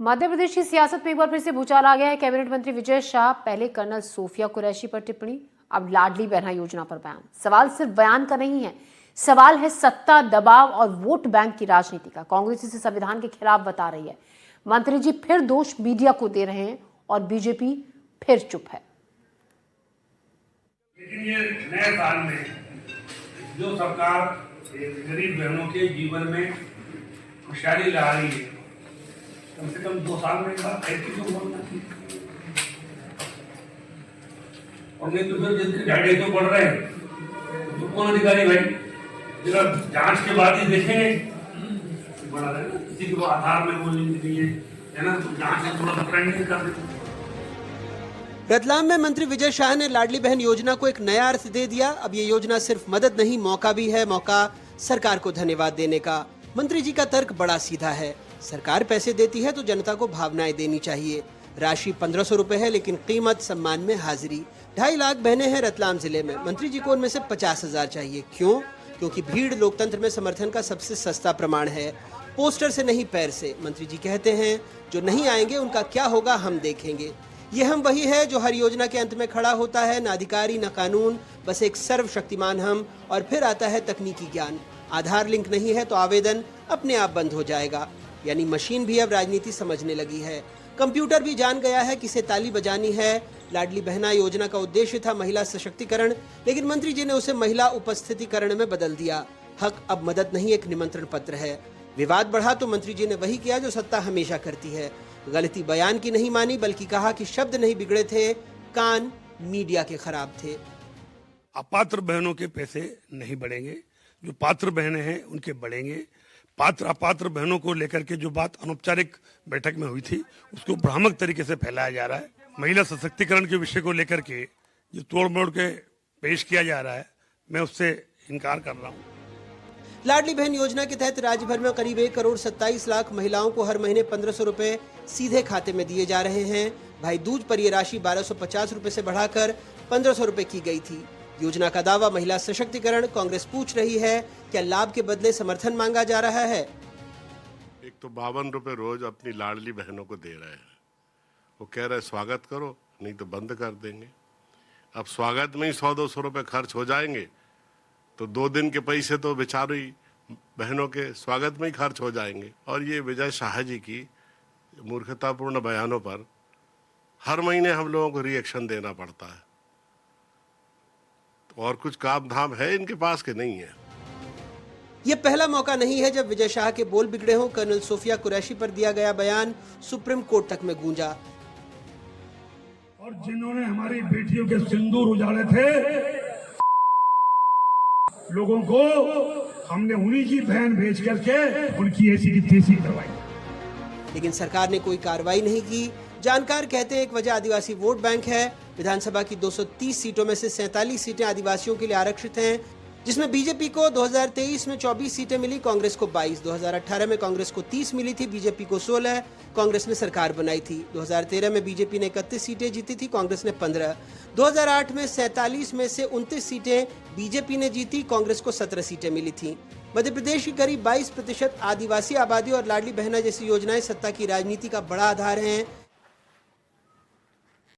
मध्य प्रदेश की सियासत में एक बार फिर से भूचाल आ गया है। कैबिनेट मंत्री विजय शाह पहले कर्नल सोफिया कुरैशी पर टिप्पणी, अब लाडली बहना योजना पर बयान। सवाल सिर्फ बयान का नहीं है, सवाल है सत्ता, दबाव और वोट बैंक की राजनीति का। कांग्रेस इसे संविधान के खिलाफ बता रही है। मंत्री जी फिर दोष मीडिया को दे रहे हैं और बीजेपी फिर चुप है। लेकिन ये नए साल में जो सरकार गरीब बहनों के जीवन में खुशहाली ला रही है, कम से कम 2 साल में एक बार ऐसी तो बोलना चाहिए। और नहीं तो फिर जिनके झाड़े तो बढ़ रहे हैं तो कौन अधिकारी भाई, जरा जांच के बाद ही देखेंगे। बड़ा है ना, किसी को आधार में बोलने के लिए है ना, तो जांच से थोड़ा ट्रेंडिंग कर देते। रतलाम में मंत्री विजय शाह ने लाडली बहन योजना को एक नया अर्थ दे दिया। अब ये योजना सिर्फ मदद नहीं, मौका भी है, मौका सरकार को धन्यवाद देने का। मंत्री जी का तर्क बड़ा सीधा है, सरकार पैसे देती है तो जनता को भावनाएं देनी चाहिए। राशि 1500 रुपए है, लेकिन कीमत सम्मान में हाजिरी। 2.5 लाख बहनें हैं रतलाम जिले में। मंत्री जी को उनमें से 50,000 चाहिए। क्यों? क्योंकि भीड़ लोकतंत्र में समर्थन का सबसे सस्ता प्रमाण है। पोस्टर से नहीं, पैर से। मंत्री जी कहते हैं जो नहीं आएंगे उनका क्या होगा हम देखेंगे। ये हम वही है जो हर योजना के अंत में खड़ा होता है, ना अधिकारी ना कानून, बस एक सर्वशक्तिमान हम, और फिर आता है तकनीकी ज्ञान। आधार लिंक नहीं है तो आवेदन अपने आप बंद हो जाएगा। यानी मशीन भी अब राजनीति समझने लगी है। कंप्यूटर भी जान गया है किसे ताली बजानी है। लाडली बहना योजना का उद्देश्य था महिला सशक्तिकरण, लेकिन मंत्री जी ने उसे महिला उपस्थितिकरण में बदल दिया। हक अब मदद नहीं, एक निमंत्रण पत्र है। विवाद बढ़ा तो मंत्री जी ने वही किया जो सत्ता हमेशा करती है। गलती बयान की नहीं मानी, बल्कि कहा कि शब्द नहीं बिगड़े थे, कान मीडिया के खराब थे। अपात्र बहनों के पैसे नहीं बढ़ेंगे, जो पात्र बहनें हैं उनके बढ़ेंगे। पात्र अपात्र बहनों को लेकर के जो बात अनौपचारिक बैठक में हुई थी, उसको भ्रामक तरीके से फैलाया जा रहा है। महिला सशक्तिकरण के विषय को लेकर के जो तोड़ मोड़ के पेश किया जा रहा है, मैं उससे इनकार कर रहा हूँ। लाडली बहन योजना के तहत राज्य भर में करीब 1 करोड़ 27 लाख महिलाओं को हर महीने 1500 रुपए सीधे खाते में दिए जा रहे हैं। भाई दूज पर यह राशि 1250 रुपए से बढ़ाकर 1500 रुपए की गई थी। योजना का दावा महिला सशक्तिकरण। कांग्रेस पूछ रही है, क्या लाभ के बदले समर्थन मांगा जा रहा है? एक तो 52 रुपए रोज अपनी लाडली बहनों को दे रहे हैं। वो कह रहे स्वागत करो, नहीं तो बंद कर देंगे। अब स्वागत में ही 100-200 रुपए खर्च हो जाएंगे तो 2 दिन के पैसे तो बेचारी बहनों के स्वागत में ही खर्च हो जाएंगे। और ये विजय शाह जी की मूर्खतापूर्ण बयानों पर हर महीने हम लोगों को रिएक्शन देना पड़ता है। तो और कुछ काम धाम है इनके पास के नहीं है। ये पहला मौका नहीं है जब विजय शाह के बोल बिगड़े हों। कर्नल सोफिया कुरैशी पर दिया गया बयान सुप्रीम कोर्ट तक में गूंजा। और जिन्होंने हमारी बेटियों के सिंदूर उजाड़े थे, लोगों को हमने उन्हीं की बहन भेज करके उनकी ऐसी की तैसी करवाई। लेकिन सरकार ने कोई कार्रवाई नहीं की। जानकार कहते हैं एक वजह आदिवासी वोट बैंक है। विधानसभा की 230 सीटों में से 47 सीटें आदिवासियों के लिए आरक्षित हैं, जिसमें बीजेपी को 2023 में 24 सीटें मिली, कांग्रेस को 22। 2018 में कांग्रेस को 30 मिली थी, बीजेपी को 16। कांग्रेस ने सरकार बनाई थी। 2013 में बीजेपी ने 31 सीटें जीती थी, कांग्रेस ने 15। 2008 में 47 में से 29 सीटें बीजेपी ने जीती, कांग्रेस को 17 सीटें मिली थी। मध्य प्रदेश की करीब 22% आदिवासी आबादी और लाडली बहना जैसी योजनाएं सत्ता की राजनीति का बड़ा आधार हैं।